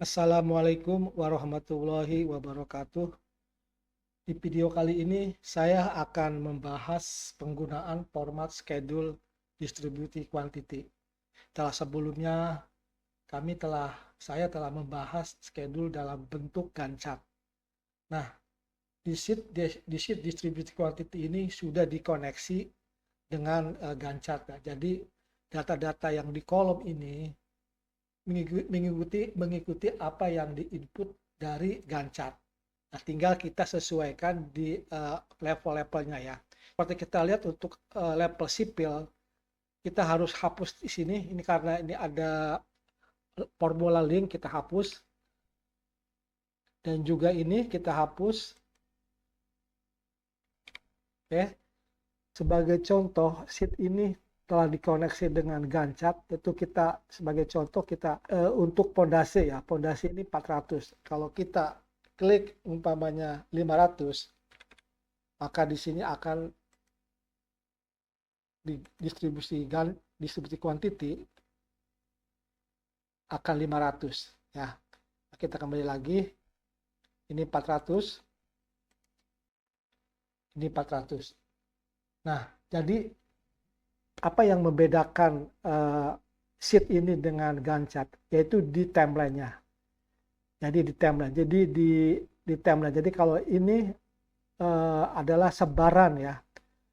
Assalamualaikum warahmatullahi wabarakatuh. Di video kali ini saya akan membahas penggunaan format schedule distributed quantity. Setelah sebelumnya saya telah membahas schedule dalam bentuk Gantt chart. Nah, di sheet distributed quantity ini sudah dikoneksi dengan Gantt chart. Jadi data-data yang di kolom ini mengikuti apa yang diinput dari Gantt chart. Nah, tinggal kita sesuaikan di level-levelnya ya. Seperti kita lihat untuk level sipil, kita harus hapus di sini. Ini karena ini ada formula link, kita hapus. Dan juga ini kita hapus. Oke. Sebagai contoh, sheet ini telah dikoneksi dengan Gantt chart. Itu kita sebagai contoh kita untuk pondasi ya. Pondasi ini 400. Kalau kita klik umpamanya 500, maka di sini akan distribusi quantity akan 500 ya. Kita kembali lagi, ini 400, ini 400. Nah, jadi apa yang membedakan sheet ini dengan Gantt chart, yaitu di timeline-nya. Jadi di timeline. Di timeline. Jadi kalau ini adalah sebaran ya.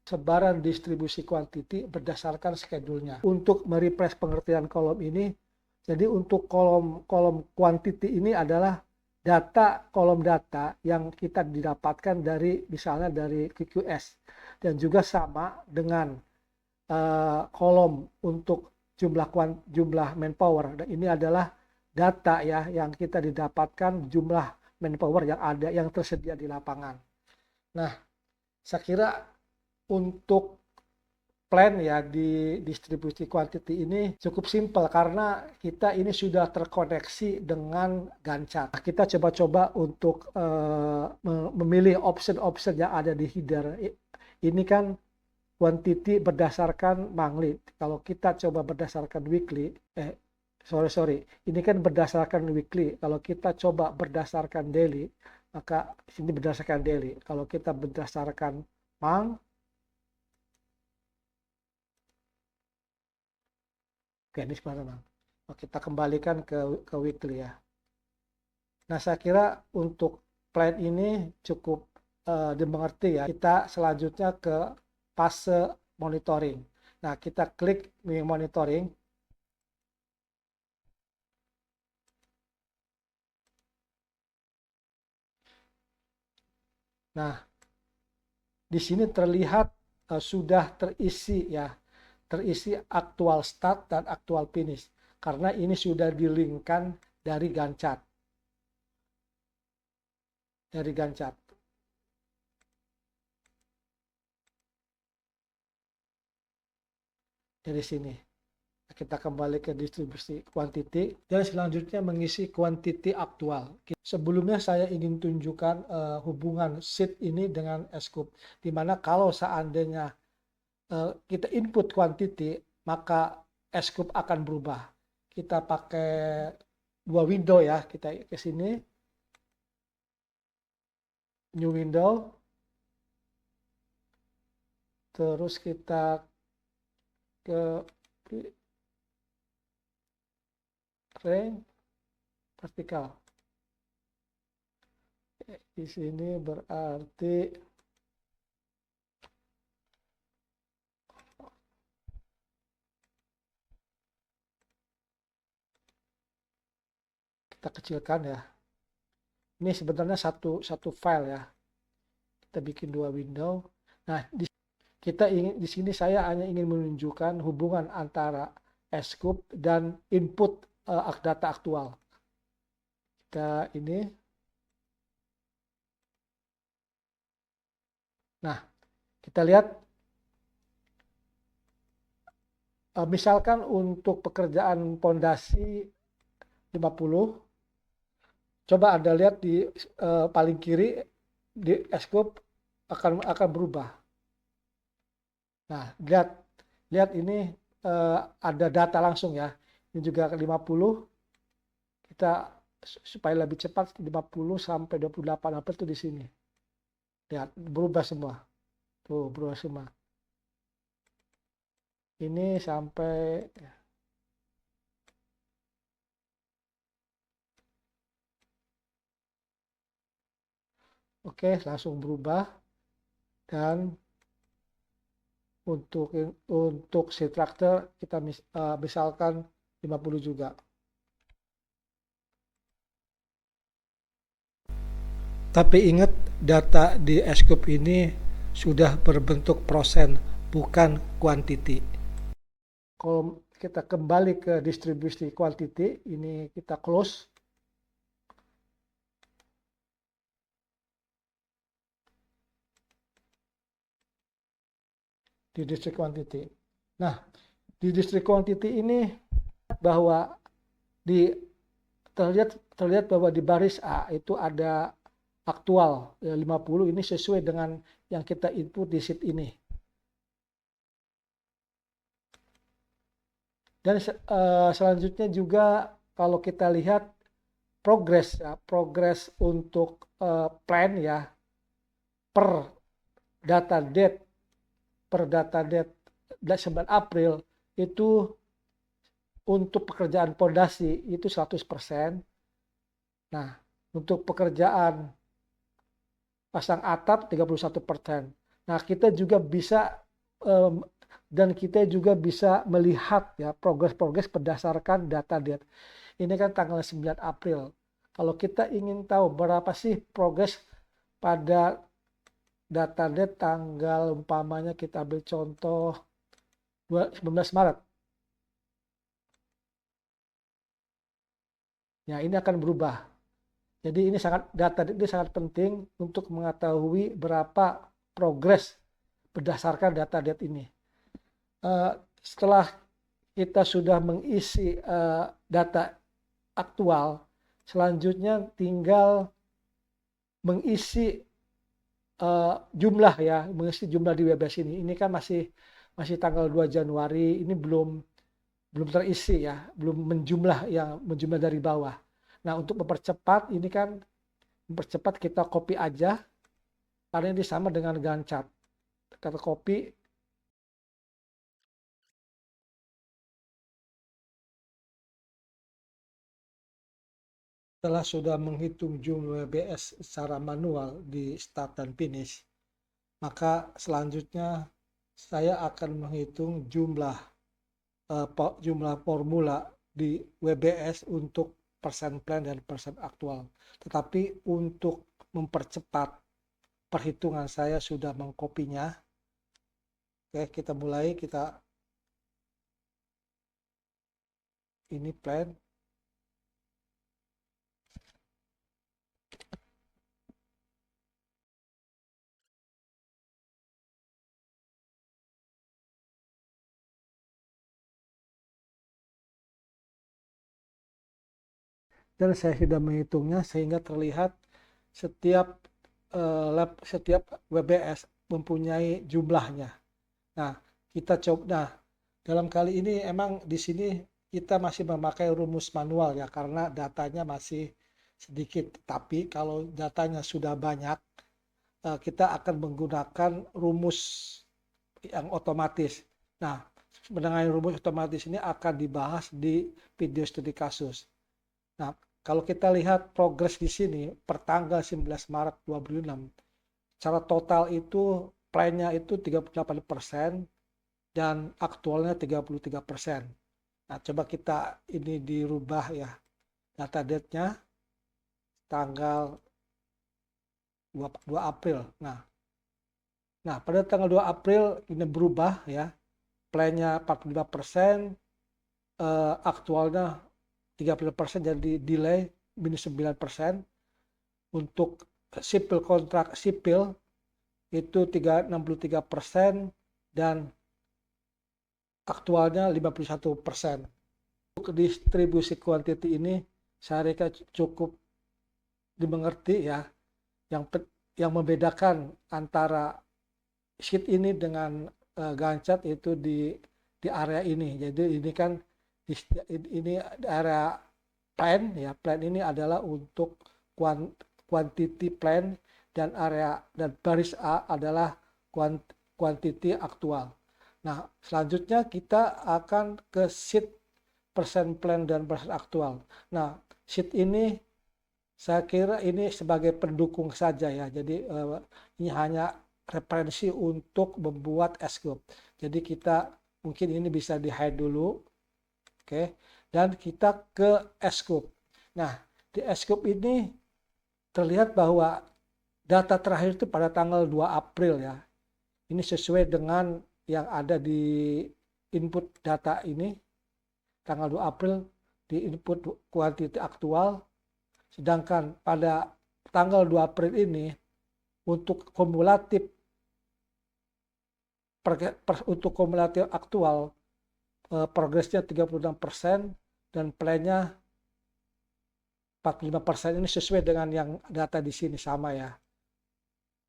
Sebaran distribusi quantity berdasarkan schedule-nya. Untuk mereplace pengertian kolom ini, jadi untuk kolom quantity ini adalah kolom data yang kita didapatkan dari misalnya dari QQS, dan juga sama dengan kolom untuk jumlah manpower. Dan ini adalah data ya yang kita didapatkan jumlah manpower yang ada yang tersedia di lapangan. Nah, saya kira untuk plan ya di distribusi quantity ini cukup simpel karena kita ini sudah terkoneksi dengan Gantt chart. Kita coba-coba untuk memilih option-option yang ada di header. Ini kan quantity berdasarkan monthly. Kalau kita coba berdasarkan weekly, ini kan berdasarkan weekly. Kalau kita coba berdasarkan daily, maka ini berdasarkan daily. Kalau kita berdasarkan month, oke, ini sebenarnya bang. Kita kembalikan ke weekly ya. Nah, saya kira untuk plan ini cukup dimengerti ya. Kita selanjutnya ke fase monitoring. Nah, kita klik monitoring. Nah, di sini terlihat sudah terisi ya. Terisi aktual start dan aktual finish. Karena ini sudah dilingkan dari Gantt chart. Dari Gantt chart. Dari sini. Kita kembali ke distribusi quantity dan selanjutnya mengisi quantity aktual. Sebelumnya saya ingin tunjukkan hubungan sheet ini dengan scope, di mana kalau seandainya kita input quantity maka scope akan berubah. Kita pakai dua window ya, kita ke sini, new window, terus kita ke range vertikal. Di sini berarti kita kecilkan ya. Ini sebenarnya satu file ya. Kita bikin dua window. Nah, di sini saya hanya ingin menunjukkan hubungan antara scope dan input data aktual. Kita ini. Nah, kita lihat misalkan untuk pekerjaan pondasi 50, coba Anda lihat di paling kiri di scope akan berubah. Nah, lihat ini ada data langsung ya. Ini juga 50, kita supaya lebih cepat 50 sampai 28 April itu di sini. Lihat, berubah semua. Tuh, berubah semua. Ini sampai oke, langsung berubah. Dan untuk si traktor kita misalkan 50 juga. Tapi ingat, data di S-Cube ini sudah berbentuk persen, bukan kuantiti. Kalau kita kembali ke distribusi kuantiti, ini kita close. Di distrik quantity. Nah, di distrik quantity ini bahwa di terlihat bahwa di baris A itu ada aktual ya, 50 ini sesuai dengan yang kita input di sheet ini. Dan selanjutnya juga kalau kita lihat progres ya, progres untuk plan ya per data date 9 April itu untuk pekerjaan pondasi itu 100%. Nah, untuk pekerjaan pasang atap 31%. Nah, kita juga bisa dan kita juga bisa melihat ya progres-progres berdasarkan data date. Ini kan tanggal 9 April. Kalau kita ingin tahu berapa sih progres pada data date tanggal umpamanya kita ambil contoh 19 Maret. Ya, ini akan berubah. Jadi ini data ini sangat penting untuk mengetahui berapa progres berdasarkan data date ini. Setelah kita sudah mengisi data aktual, selanjutnya tinggal mengisi jumlah ya, mengisi jumlah di WBS ini. Ini kan masih tanggal 2 Januari, ini belum terisi ya, belum menjumlah dari bawah. Nah, untuk mempercepat ini kan mempercepat kita copy aja karena ini sama dengan Gantt chart. Kata copy setelah sudah menghitung jumlah WBS secara manual di start dan finish, maka selanjutnya saya akan menghitung jumlah formula di WBS untuk persen plan dan persen aktual. Tetapi untuk mempercepat perhitungan saya sudah mengkopinya. Oke, kita mulai, ini plan. Dan saya sudah menghitungnya sehingga terlihat setiap WBS mempunyai jumlahnya. Nah, kita coba. Nah, dalam kali ini emang di sini kita masih memakai rumus manual ya karena datanya masih sedikit. Tapi kalau datanya sudah banyak, kita akan menggunakan rumus yang otomatis. Nah, dengan rumus otomatis ini akan dibahas di video studi kasus. Nah, kalau kita lihat progres di sini per tanggal 19 Maret 2006, secara total itu plannya itu 38% dan aktualnya 33%. Nah, coba kita ini dirubah ya. Data date-nya tanggal 2 April. Nah, pada tanggal 2 April ini berubah ya. Plannya 45%, aktualnya 30% jadi delay minus 9%. Untuk sipil kontrak sipil itu 63% dan aktualnya 51%. Untuk distribusi kuantiti ini saya rasa cukup dimengerti ya. Yang membedakan antara sheet ini dengan Gantt chart itu di area ini. Jadi ini kan ini area plan ya. Plan ini adalah untuk quantity plan, dan area dan baris A adalah quantity aktual. Nah, selanjutnya kita akan ke sheet persen plan dan persen aktual. Nah, sheet ini saya kira ini sebagai pendukung saja ya. Jadi ini hanya referensi untuk membuat S-Group. Jadi kita mungkin ini bisa di-hide dulu. Oke. Dan kita ke S-Group. Nah, di S-Group ini terlihat bahwa data terakhir itu pada tanggal 2 April ya. Ini sesuai dengan yang ada di input data ini. Tanggal 2 April di input kuantiti aktual. Sedangkan pada tanggal 2 April ini untuk kumulatif aktual progresnya 36% dan plannya 45%. Ini sesuai dengan yang data di sini sama ya.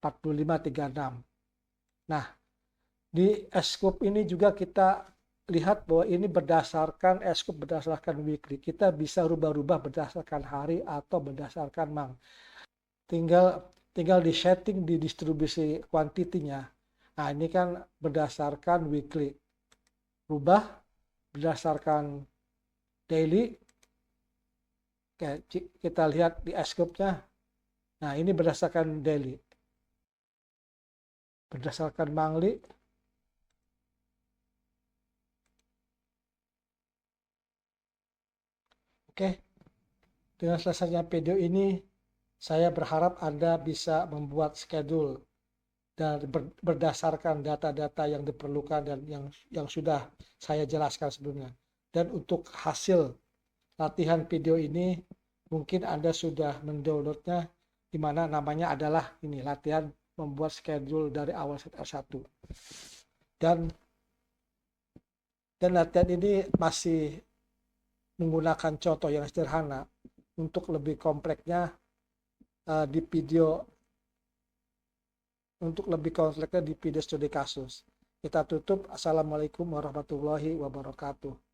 45,36. Nah, di S-Group ini juga kita lihat bahwa ini berdasarkan S-Group berdasarkan weekly. Kita bisa rubah-rubah berdasarkan hari atau berdasarkan month. Tinggal di setting di distribusi kuantitinya. Nah, ini kan berdasarkan weekly. Rubah berdasarkan daily. Oke, kita lihat di S-Group-nya. Nah, ini berdasarkan daily. Berdasarkan monthly. Oke, dengan selesainya video ini, saya berharap Anda bisa membuat schedule dan berdasarkan data-data yang diperlukan dan yang sudah saya jelaskan sebelumnya. Dan untuk hasil latihan video ini, mungkin Anda sudah mendownloadnya, di mana namanya adalah ini, latihan membuat schedule dari awal R1. Dan latihan ini masih menggunakan contoh yang sederhana. Untuk lebih kompleksnya di video studi kasus. Kita tutup. Assalamualaikum warahmatullahi wabarakatuh.